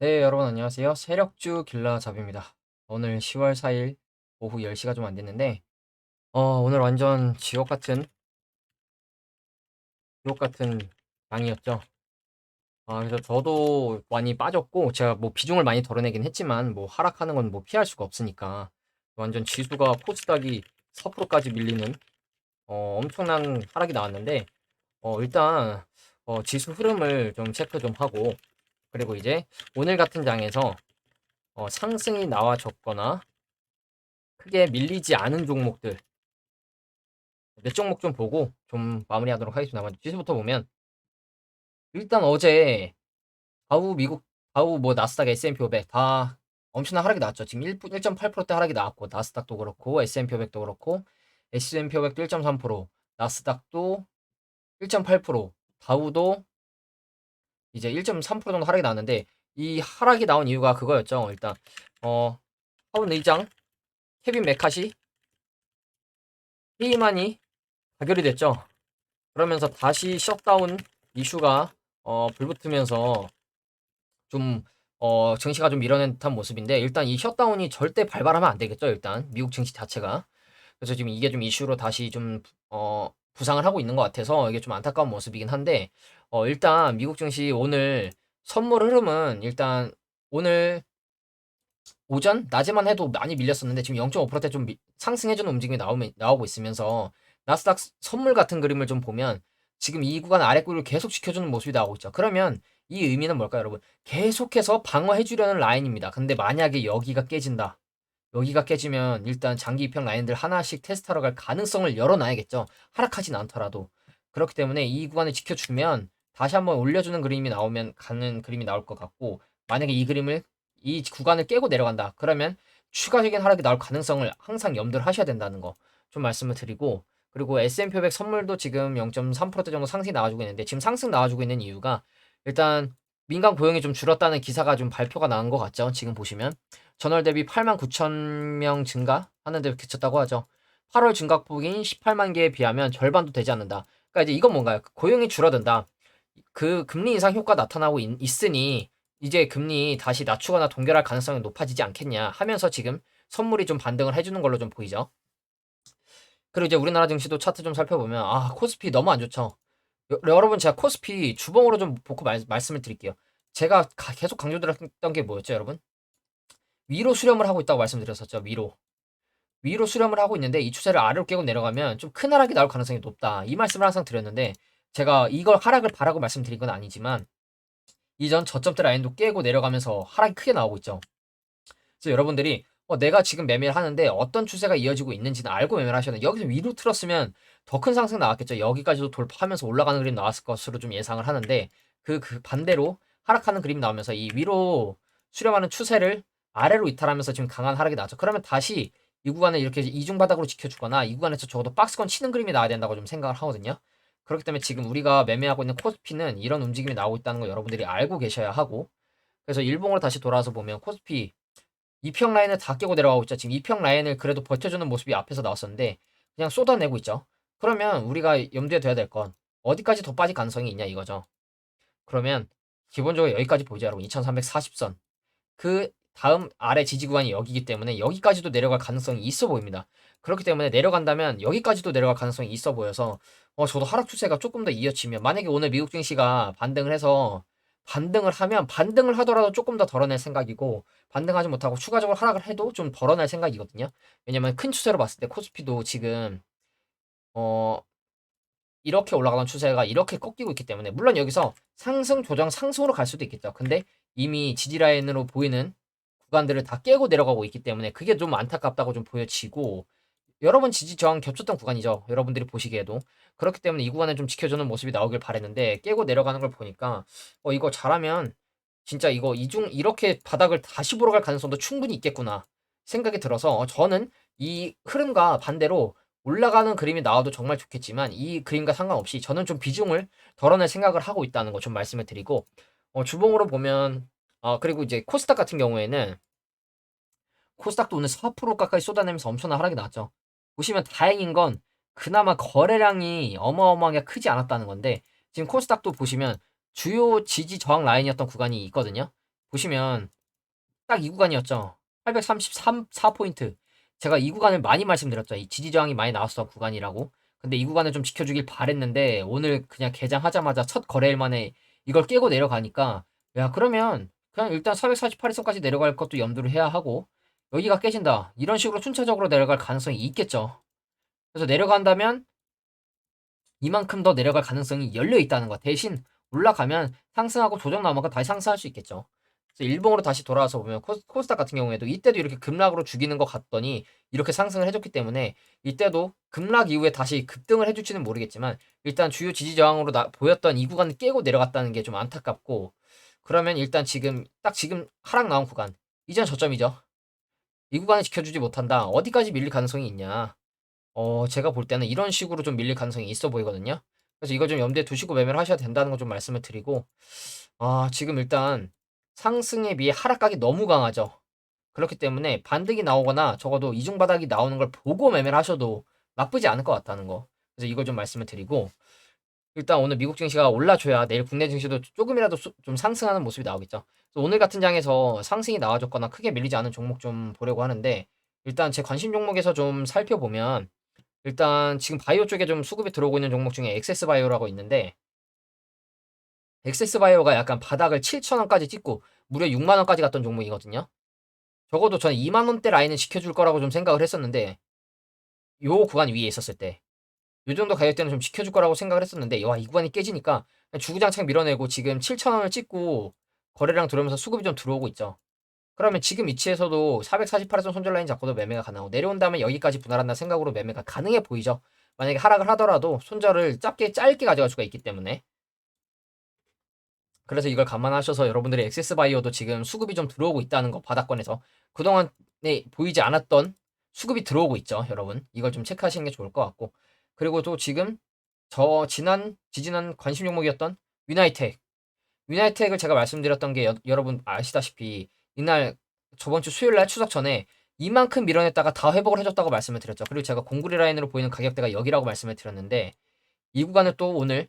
네, 여러분 안녕하세요. 세력주 길라잡입니다. 오늘 10월 4일 오후 10시가 좀 안 됐는데, 오늘 완전 지옥 같은 장이었죠. 그래서 저도 많이 빠졌고, 제가 뭐 비중을 많이 덜어내긴 했지만, 뭐 하락하는 건 뭐 피할 수가 없으니까, 완전 지수가 코스닥이 4%까지 밀리는, 엄청난 하락이 나왔는데, 일단, 지수 흐름을 좀 체크 좀 하고, 그리고 이제 오늘 같은 장에서, 상승이 나와줬거나, 크게 밀리지 않은 종목들 몇 종목 좀 보고 좀 마무리하도록 하겠습니다. 먼저 지수부터 보면 일단 어제 미국 뭐 나스닥 S&P 500 다 엄청난 하락이 나왔죠. 지금 1.8%대 하락이 나왔고 나스닥도 그렇고 S&P 500도 그렇고 S&P 500도 1.3% 나스닥도 1.8% 다우도 이제 1.3% 정도 하락이 나왔는데 이 하락이 나온 이유가 그거였죠. 일단 하원 의장 케빈 메카시 해임안이 가결이 됐죠. 그러면서 다시 셧다운 이슈가 불붙으면서 좀 증시가 좀 밀어낸 듯한 모습인데 일단 이 셧다운이 절대 발발하면 안 되겠죠. 일단 미국 증시 자체가. 그래서 지금 이게 좀 이슈로 다시 좀 부상을 하고 있는 것 같아서 이게 좀 안타까운 모습이긴 한데 일단 미국 증시 오늘 선물 흐름은 일단 오늘 오전 낮에만 해도 많이 밀렸었는데 지금 0.5%대 좀 상승해주는 움직임이 나오고 있으면서 나스닥 선물 같은 그림을 좀 보면 지금 이 구간 아래 꼴을 계속 지켜주는 모습이 나오고 있죠. 그러면 이 의미는 뭘까요, 여러분? 계속해서 방어해주려는 라인입니다. 근데 만약에 여기가 깨진다. 여기가 깨지면 일단 장기 입형 라인들 하나씩 테스트하러 갈 가능성을 열어놔야겠죠. 하락하진 않더라도. 그렇기 때문에 이 구간을 지켜주면 다시 한번 올려주는 그림이 나오면 가는 그림이 나올 것 같고 만약에 이 구간을 깨고 내려간다. 그러면 추가적인 하락이 나올 가능성을 항상 염두를 하셔야 된다는 거 좀 말씀을 드리고 그리고 S&P 500 선물도 지금 0.3%대 정도 상승이 나와주고 있는데 지금 상승 나와주고 있는 이유가 일단 민간 고용이 좀 줄었다는 기사가 좀 발표가 나온 것 같죠. 지금 보시면 전월 대비 8만 9천 명 증가하는 데 그쳤다고 하죠. 8월 증가폭인 18만 개에 비하면 절반도 되지 않는다. 그러니까 이제 이건 뭔가요? 고용이 줄어든다. 그 금리 인상 효과 나타나고 있으니 이제 금리 다시 낮추거나 동결할 가능성이 높아지지 않겠냐 하면서 지금 선물이 좀 반등을 해주는 걸로 좀 보이죠. 그리고 이제 우리나라 증시도 차트 좀 살펴보면 코스피 너무 안 좋죠. 여러분 제가 코스피 주봉으로 좀 보고 말씀을 드릴게요. 제가 계속 강조드렸던 게 뭐였죠, 여러분? 위로 수렴을 하고 있다고 말씀드렸었죠. 위로 수렴을 하고 있는데 이 추세를 아래로 깨고 내려가면 좀 큰 하락이 나올 가능성이 높다. 이 말씀을 항상 드렸는데 제가 이걸 하락을 바라고 말씀드린 건 아니지만 이전 저점대 라인도 깨고 내려가면서 하락이 크게 나오고 있죠. 그래서 여러분들이 내가 지금 매매를 하는데 어떤 추세가 이어지고 있는지는 알고 매매를 하셔야 돼요. 여기서 위로 틀었으면 더 큰 상승 나왔겠죠. 여기까지도 돌파하면서 올라가는 그림 나왔을 것으로 좀 예상을 하는데 그 반대로 하락하는 그림이 나오면서 이 위로 수렴하는 추세를 아래로 이탈하면서 지금 강한 하락이 나죠. 그러면 다시 이 구간을 이렇게 이중바닥으로 지켜주거나 이 구간에서 적어도 박스권 치는 그림이 나와야 된다고 좀 생각을 하거든요. 그렇기 때문에 지금 우리가 매매하고 있는 코스피는 이런 움직임이 나오고 있다는 거 여러분들이 알고 계셔야 하고 그래서 일봉으로 다시 돌아와서 보면 코스피 2평 라인을 다 깨고 내려가고 있죠. 지금 2평 라인을 그래도 버텨주는 모습이 앞에서 나왔었는데 그냥 쏟아내고 있죠. 그러면 우리가 염두에 둬야 될 건 어디까지 더 빠질 가능성이 있냐 이거죠. 그러면 기본적으로 여기까지 보죠, 여러분. 2340선. 그 다음 아래 지지 구간이 여기기 때문에 여기까지도 내려갈 가능성이 있어 보입니다. 그렇기 때문에 내려간다면 여기까지도 내려갈 가능성이 있어 보여서 저도 하락 추세가 조금 더 이어지면 만약에 오늘 미국 증시가 반등을 해서 반등을 하면 반등을 하더라도 조금 더 덜어낼 생각이고 반등하지 못하고 추가적으로 하락을 해도 좀 덜어낼 생각이거든요. 왜냐면 큰 추세로 봤을 때 코스피도 지금 어 이렇게 올라가던 추세가 이렇게 꺾이고 있기 때문에 물론 여기서 상승 조정 상승으로 갈 수도 있겠죠. 근데 이미 지지 라인으로 보이는 구간들을 다 깨고 내려가고 있기 때문에 그게 좀 안타깝다고 좀 보여지고 여러 번 지지 저항 겹쳤던 구간이죠. 여러분들이 보시기에도 그렇기 때문에 이 구간을 좀 지켜주는 모습이 나오길 바랬는데 깨고 내려가는 걸 보니까 이거 잘하면 진짜 이거 이렇게 바닥을 다시 보러 갈 가능성도 충분히 있겠구나 생각이 들어서 저는 이 흐름과 반대로 올라가는 그림이 나와도 정말 좋겠지만 이 그림과 상관없이 저는 좀 비중을 덜어낼 생각을 하고 있다는 거 좀 말씀을 드리고 주봉으로 보면 그리고 이제 코스닥 같은 경우에는 코스닥도 오늘 4% 가까이 쏟아내면서 엄청난 하락이 나왔죠. 보시면 다행인 건 그나마 거래량이 어마어마하게 크지 않았다는 건데 지금 코스닥도 보시면 주요 지지 저항 라인이었던 구간이 있거든요. 보시면 딱 이 구간이었죠. 834포인트. 제가 이 구간을 많이 말씀드렸죠. 이 지지저항이 많이 나왔던 구간이라고. 근데 이 구간을 좀 지켜주길 바랬는데 오늘 그냥 개장하자마자 첫 거래일 만에 이걸 깨고 내려가니까 야 그러면 그냥 일단 448일선까지 내려갈 것도 염두를 해야 하고 여기가 깨진다. 이런 식으로 순차적으로 내려갈 가능성이 있겠죠. 그래서 내려간다면 이만큼 더 내려갈 가능성이 열려 있다는 거. 대신 올라가면 상승하고 조정 나오면 다시 상승할 수 있겠죠. 그래서 일봉으로 다시 돌아와서 보면 코스닥 같은 경우에도 이때도 이렇게 급락으로 죽이는 것 같더니 이렇게 상승을 해줬기 때문에 이때도 급락 이후에 다시 급등을 해줄지는 모르겠지만 일단 주요 지지 저항으로 보였던 이 구간을 깨고 내려갔다는 게 좀 안타깝고 그러면 일단 지금 하락 나온 구간 이전 저점이죠. 이 구간을 지켜주지 못한다. 어디까지 밀릴 가능성이 있냐. 제가 볼 때는 이런 식으로 좀 밀릴 가능성이 있어 보이거든요. 그래서 이걸 좀 염두에 두시고 매매를 하셔야 된다는 거 좀 말씀을 드리고, 지금 일단 상승에 비해 하락각이 너무 강하죠. 그렇기 때문에 반등이 나오거나 적어도 이중바닥이 나오는 걸 보고 매매를 하셔도 나쁘지 않을 것 같다는 거. 그래서 이걸 좀 말씀을 드리고, 일단 오늘 미국 증시가 올라줘야 내일 국내 증시도 조금이라도 좀 상승하는 모습이 나오겠죠. 그래서 오늘 같은 장에서 상승이 나와줬거나 크게 밀리지 않은 종목 좀 보려고 하는데, 일단 제 관심 종목에서 좀 살펴보면, 일단 지금 바이오 쪽에 좀 수급이 들어오고 있는 종목 중에 엑세스 바이오라고 있는데 엑세스 바이오가 약간 바닥을 7,000원까지 찍고 무려 6만원까지 갔던 종목이거든요. 적어도 저는 2만원대 라인은 지켜줄 거라고 좀 생각을 했었는데 요 구간 위에 있었을 때 요 정도 가격대는 좀 지켜줄 거라고 생각을 했었는데 와, 이 구간이 깨지니까 주구장창 밀어내고 지금 7,000원을 찍고 거래량 들어오면서 수급이 좀 들어오고 있죠. 그러면 지금 위치에서도 448에서 손절 라인 잡고도 매매가 가능하고 내려온 다음에 여기까지 분할한다 생각으로 매매가 가능해 보이죠. 만약에 하락을 하더라도 손절을 짧게 가져갈 수가 있기 때문에 그래서 이걸 감안하셔서 여러분들의 액세스 바이어도 지금 수급이 좀 들어오고 있다는 거 바닥권에서 그동안에 보이지 않았던 수급이 들어오고 있죠. 여러분 이걸 좀 체크하시는 게 좋을 것 같고 그리고 또 지금 지지난 관심 종목이었던 유나이텍을 제가 말씀드렸던 게 여러분 아시다시피 이날 저번 주 수요일 날 추석 전에 이만큼 밀어냈다가 다 회복을 해줬다고 말씀을 드렸죠. 그리고 제가 공구리 라인으로 보이는 가격대가 여기라고 말씀을 드렸는데 이 구간을 또 오늘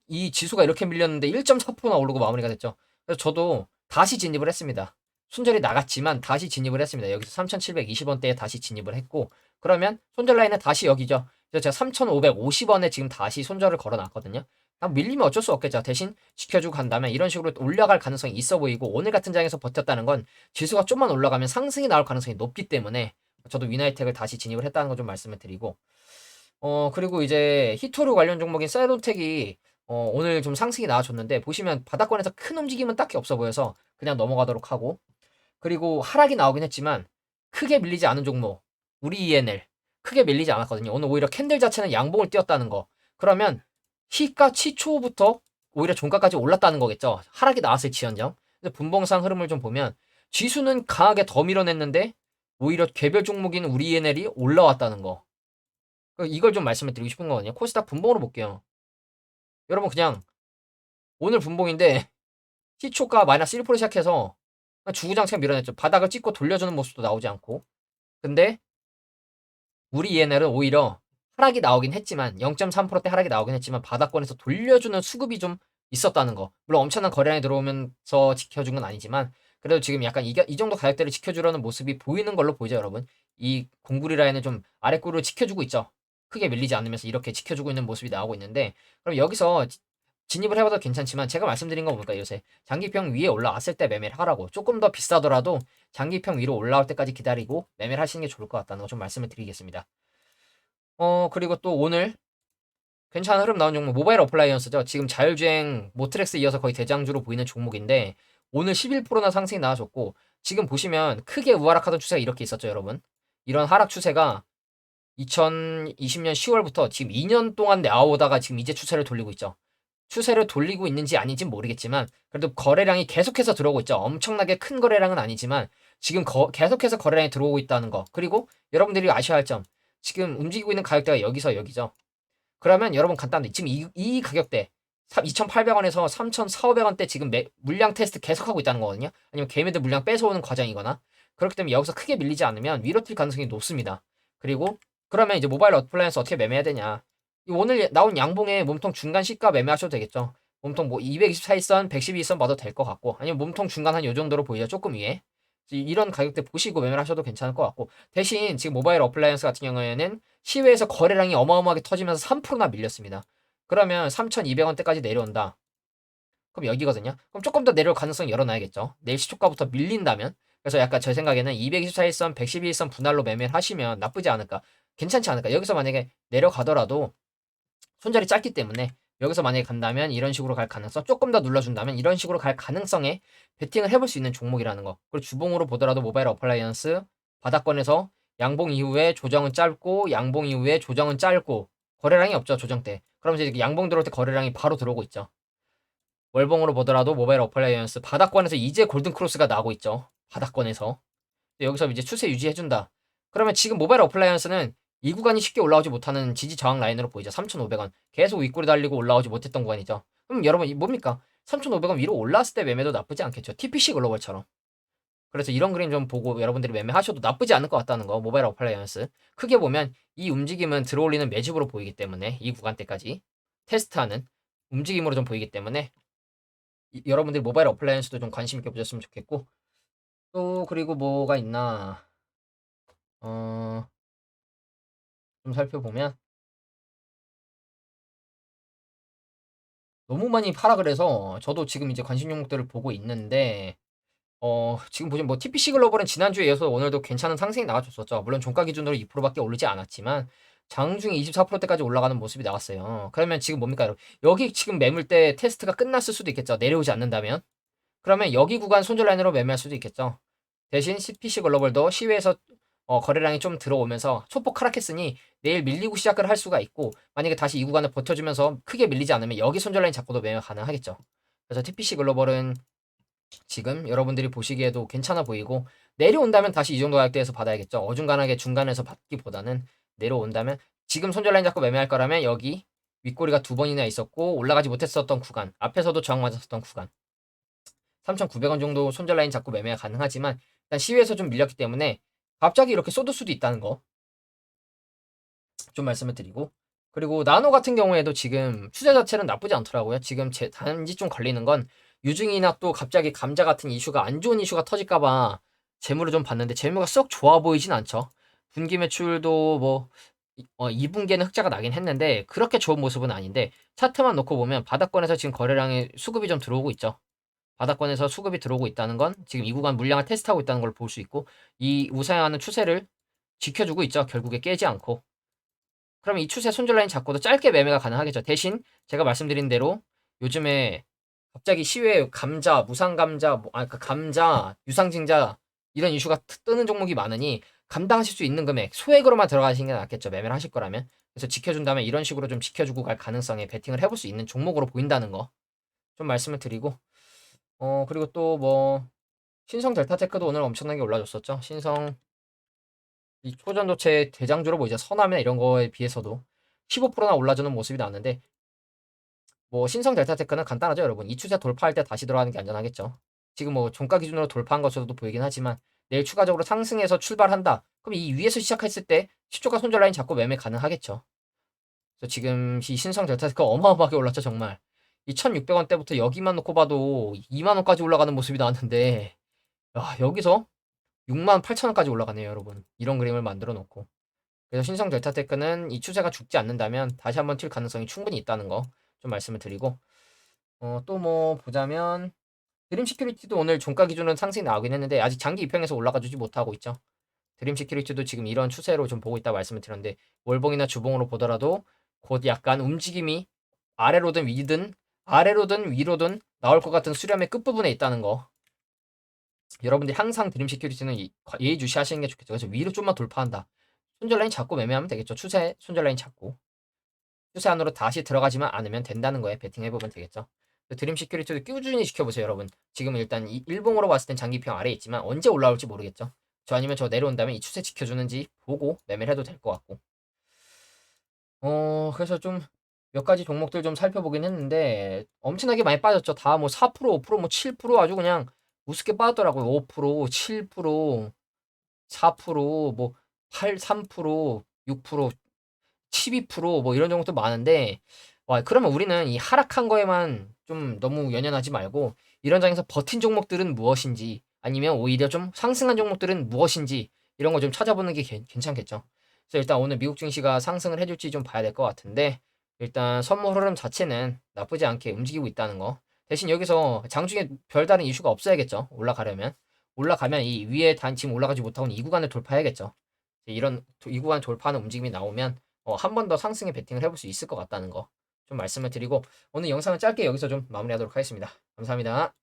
이 지수가 이렇게 밀렸는데 1.4%나 오르고 마무리가 됐죠. 그래서 저도 다시 진입을 했습니다. 손절이 나갔지만 다시 진입을 했습니다. 여기서 3,720원대에 다시 진입을 했고 그러면 손절 라인은 다시 여기죠. 그래서 제가 3,550원에 지금 다시 손절을 걸어놨거든요. 밀리면 어쩔 수 없겠죠. 대신 지켜주고 간다면 이런 식으로 올라갈 가능성이 있어 보이고 오늘 같은 장에서 버텼다는 건 지수가 좀만 올라가면 상승이 나올 가능성이 높기 때문에 저도 위나이텍을 다시 진입을 했다는 거 좀 말씀을 드리고 그리고 이제 히토류 관련 종목인 사이론텍이 오늘 좀 상승이 나와줬는데 보시면 바닥권에서 큰 움직임은 딱히 없어 보여서 그냥 넘어가도록 하고 그리고 하락이 나오긴 했지만 크게 밀리지 않은 종목 우리 ENL 크게 밀리지 않았거든요. 오늘 오히려 캔들 자체는 양봉을 띄었다는 거 그러면 희가 치초부터 오히려 종가까지 올랐다는 거겠죠. 하락이 나왔을 지연정. 근데 분봉상 흐름을 좀 보면 지수는 강하게 더 밀어냈는데 오히려 개별 종목인 우리 ENL이 올라왔다는 거. 이걸 좀 말씀을 드리고 싶은 거거든요. 코스닥 분봉으로 볼게요. 여러분 그냥 오늘 분봉인데 시초가 마이너스 1% 시작해서 주구장창 밀어냈죠. 바닥을 찍고 돌려주는 모습도 나오지 않고. 근데 우리 ENL은 오히려 하락이 나오긴 했지만 0.3%대 하락이 나오긴 했지만 바닥권에서 돌려주는 수급이 좀 있었다는 거. 물론 엄청난 거래량이 들어오면서 지켜준 건 아니지만 그래도 지금 약간 이 정도 가격대를 지켜주려는 모습이 보이는 걸로 보이죠, 여러분. 이 공구리 라인은 좀 아랫구를 지켜주고 있죠. 크게 밀리지 않으면서 이렇게 지켜주고 있는 모습이 나오고 있는데 그럼 여기서 진입을 해봐도 괜찮지만 제가 말씀드린 건 뭘까요? 요새 장기평 위에 올라왔을 때 매매를 하라고 조금 더 비싸더라도 장기평 위로 올라올 때까지 기다리고 매매를 하시는 게 좋을 것 같다는 거 좀 말씀을 드리겠습니다. 그리고 또 오늘 괜찮은 흐름 나온 종목 모바일 어플라이언스죠. 지금 자율주행 모트렉스 이어서 거의 대장주로 보이는 종목인데 오늘 11%나 상승이 나와줬고 지금 보시면 크게 우하락하던 추세가 이렇게 있었죠, 여러분. 이런 하락 추세가 2020년 10월부터 지금 2년 동안 나오다가 지금 이제 추세를 돌리고 있죠. 추세를 돌리고 있는지 아닌지 모르겠지만 그래도 거래량이 계속해서 들어오고 있죠. 엄청나게 큰 거래량은 아니지만 지금 계속해서 거래량이 들어오고 있다는 거. 그리고 여러분들이 아셔야 할 점. 지금 움직이고 있는 가격대가 여기서 여기죠. 그러면 여러분 간단한데 지금 이 가격대 2,800원에서 3,400원대 지금 물량 테스트 계속하고 있다는 거거든요. 아니면 개미들 물량 뺏어오는 과정이거나 그렇기 때문에 여기서 크게 밀리지 않으면 위로 튈 가능성이 높습니다. 그리고 그러면 이제 모바일 어플라이언스 어떻게 매매해야 되냐. 오늘 나온 양봉의 몸통 중간 시가 매매하셔도 되겠죠. 몸통 뭐 224일선, 112일선 봐도 될 것 같고, 아니면 몸통 중간 한 요 정도로 보이죠. 조금 위에. 이런 가격대 보시고 매매를 하셔도 괜찮을 것 같고, 대신 지금 모바일 어플라이언스 같은 경우에는 시외에서 거래량이 어마어마하게 터지면서 3%나 밀렸습니다. 그러면 3,200원대까지 내려온다. 그럼 여기거든요. 그럼 조금 더 내려올 가능성이 열어놔야겠죠. 내일 시초가부터 밀린다면. 그래서 약간 제 생각에는 224일선, 112일선 분할로 매매를 하시면 나쁘지 않을까. 괜찮지 않을까. 여기서 만약에 내려가더라도 손절이 짧기 때문에 여기서 만약에 간다면 이런 식으로 갈 가능성, 조금 더 눌러준다면 이런 식으로 갈 가능성에 베팅을 해볼 수 있는 종목이라는 거. 그리고 주봉으로 보더라도 모바일 어플라이언스 바닥권에서 양봉 이후에 조정은 짧고, 양봉 이후에 조정은 짧고, 거래량이 없죠, 조정 때. 그러면서 이제 양봉 들어올 때 거래량이 바로 들어오고 있죠. 월봉으로 보더라도 모바일 어플라이언스 바닥권에서 이제 골든 크로스가 나오고 있죠. 바닥권에서. 여기서 이제 추세 유지해준다. 그러면 지금 모바일 어플라이언스는 이 구간이 쉽게 올라오지 못하는 지지 저항 라인으로 보이죠. 3,500원. 계속 윗골이 달리고 올라오지 못했던 구간이죠. 그럼 여러분 뭡니까? 3,500원 위로 올라왔을 때 매매도 나쁘지 않겠죠. TPC 글로벌처럼. 그래서 이런 그림 좀 보고 여러분들이 매매하셔도 나쁘지 않을 것 같다는 거. 모바일 어플라이언스. 크게 보면 이 움직임은 들어올리는 매집으로 보이기 때문에 이 구간대까지 테스트하는 움직임으로 좀 보이기 때문에 여러분들이 모바일 어플라이언스도 좀 관심 있게 보셨으면 좋겠고, 또 그리고 뭐가 있나 좀 살펴보면 너무 많이 팔아 그래서 저도 지금 이제 관심 종목들을 보고 있는데, 지금 보시면 뭐 TPC 글로벌은 지난주에 이어서 오늘도 괜찮은 상승이 나와줬었죠. 물론 종가 기준으로 2%밖에 오르지 않았지만 장중에 24%대까지 올라가는 모습이 나왔어요. 그러면 지금 뭡니까 여러분? 여기 지금 매물대 테스트가 끝났을 수도 있겠죠. 내려오지 않는다면. 그러면 여기 구간 손절 라인으로 매매할 수도 있겠죠. 대신 CPC 글로벌도 시외에서 거래량이 좀 들어오면서 소폭 하락했으니 내일 밀리고 시작을 할 수가 있고, 만약에 다시 이 구간을 버텨주면서 크게 밀리지 않으면 여기 손절 라인 잡고도 매매 가능하겠죠. 그래서 TPC 글로벌은 지금 여러분들이 보시기에도 괜찮아 보이고, 내려온다면 다시 이 정도 가격대에서 받아야겠죠. 어중간하게 중간에서 받기보다는 내려온다면 지금 손절 라인 잡고 매매할 거라면 여기 윗꼬리가 두 번이나 있었고 올라가지 못했었던 구간, 앞에서도 저항 맞았었던 구간 3,900원 정도 손절 라인 잡고 매매가 가능하지만 일단 시위에서 좀 밀렸기 때문에 갑자기 이렇게 쏟을 수도 있다는 거 좀 말씀을 드리고, 그리고 나노 같은 경우에도 지금 추세 자체는 나쁘지 않더라고요. 지금 단지 좀 걸리는 건 유중이나 또 갑자기 감자 같은 이슈가 안 좋은 이슈가 터질까봐 재무를 좀 봤는데 재무가 썩 좋아 보이진 않죠. 분기 매출도 뭐 2분기에는 흑자가 나긴 했는데 그렇게 좋은 모습은 아닌데, 차트만 놓고 보면 바닥권에서 지금 거래량의 수급이 좀 들어오고 있죠. 바닥권에서 수급이 들어오고 있다는 건 지금 이 구간 물량을 테스트하고 있다는 걸 볼 수 있고, 이 우상향하는 추세를 지켜주고 있죠. 결국에 깨지 않고. 그러면 이 추세 손절 라인 잡고도 짧게 매매가 가능하겠죠. 대신 제가 말씀드린 대로 요즘에 갑자기 시외에 감자, 무상감자, 그러니까 감자, 유상증자 이런 이슈가 뜨는 종목이 많으니 감당하실 수 있는 금액 소액으로만 들어가시는 게 낫겠죠. 매매를 하실 거라면. 그래서 지켜준다면 이런 식으로 좀 지켜주고 갈 가능성에 베팅을 해볼 수 있는 종목으로 보인다는 거 좀 말씀을 드리고, 그리고 또 뭐 신성 델타테크도 오늘 엄청나게 올라줬었죠. 신성 이 초전도체 대장주로 뭐 이제 선암이나 이런 거에 비해서도 15%나 올라주는 모습이 나왔는데, 뭐 신성 델타테크는 간단하죠, 여러분. 이 추세 돌파할 때 다시 들어가는 게 안전하겠죠. 지금 뭐 종가 기준으로 돌파한 것으로도 보이긴 하지만 내일 추가적으로 상승해서 출발한다. 그럼 이 위에서 시작했을 때 시초가 손절 라인 잡고 매매 가능하겠죠. 그래서 지금 이 신성 델타테크 어마어마하게 올랐죠, 정말. 이 1,600원대부터 여기만 놓고 봐도 2만 원까지 올라가는 모습이 나왔는데, 야, 여기서 68,000원까지 올라가네요, 여러분. 이런 그림을 만들어 놓고. 그래서 신성 델타테크는 이 추세가 죽지 않는다면 다시 한번 튈 가능성이 충분히 있다는 거 좀 말씀을 드리고, 또 뭐 보자면 드림 시큐리티도 오늘 종가 기준은 상승이 나오긴 했는데 아직 장기 입형에서 올라가 주지 못하고 있죠. 드림 시큐리티도 지금 이런 추세로 좀 보고 있다 말씀을 드렸는데, 월봉이나 주봉으로 보더라도 곧 약간 움직임이 아래로든 위든 아래로든 위로든 나올 것 같은 수렴의 끝부분에 있다는 거, 여러분들이 항상 드림 시큐리티는 예의주시 하시는 게 좋겠죠. 그래서 위로 좀만 돌파한다. 손절 라인 잡고 매매하면 되겠죠. 추세 손절 라인 잡고 추세 안으로 다시 들어가지만 않으면 된다는 거에 베팅해보면 되겠죠. 드림 시큐리티도 꾸준히 지켜보세요, 여러분. 지금 일단 이 일봉으로 봤을 땐 장기평 아래에 있지만 언제 올라올지 모르겠죠. 저 아니면 저 내려온다면 이 추세 지켜주는지 보고 매매를 해도 될 것 같고. 그래서 좀 몇 가지 종목들 좀 살펴보긴 했는데 엄청나게 많이 빠졌죠. 다 뭐 4%, 5%, 뭐 7% 아주 그냥 우습게 빠졌더라고요. 5%, 7%, 4%, 뭐 8, 3%, 6%, 12%뭐 이런 종목도 많은데, 와, 그러면 우리는 이 하락한 거에만 좀 너무 연연하지 말고 이런 장에서 버틴 종목들은 무엇인지 아니면 오히려 좀 상승한 종목들은 무엇인지 이런 거 좀 찾아보는 게 괜찮겠죠. 그래서 일단 오늘 미국 증시가 상승을 해줄지 좀 봐야 될 것 같은데 일단 선물 흐름 자체는 나쁘지 않게 움직이고 있다는 거. 대신 여기서 장중에 별다른 이슈가 없어야겠죠. 올라가려면. 올라가면 이 위에 지금 올라가지 못하고는 이 구간을 돌파해야겠죠. 이런 이 구간 돌파하는 움직임이 나오면 한 번 더 상승에 베팅을 해볼 수 있을 것 같다는 거 좀 말씀을 드리고 오늘 영상은 짧게 여기서 좀 마무리하도록 하겠습니다. 감사합니다.